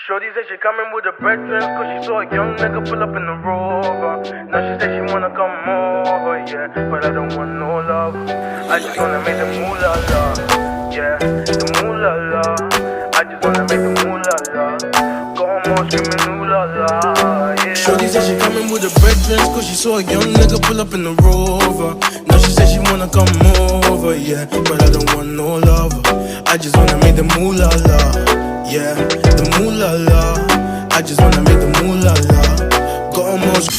Shorty said she coming with her brethren, cause she saw a young nigga pull up in the Rover. Now she said she wanna come over, yeah, but I don't want no love. I just wanna make the moolah la, yeah, the moolah la. I just wanna make the moolah la. Go home all screaming ooh la la, yeah. Shorty said she coming with her brethren, cause she saw a young nigga pull up in the Rover. Now she said she wanna come over, yeah, but I don't want no love. I just wanna make the moolah la, yeah, the moolah la. I just wanna make the moolah la. Go almost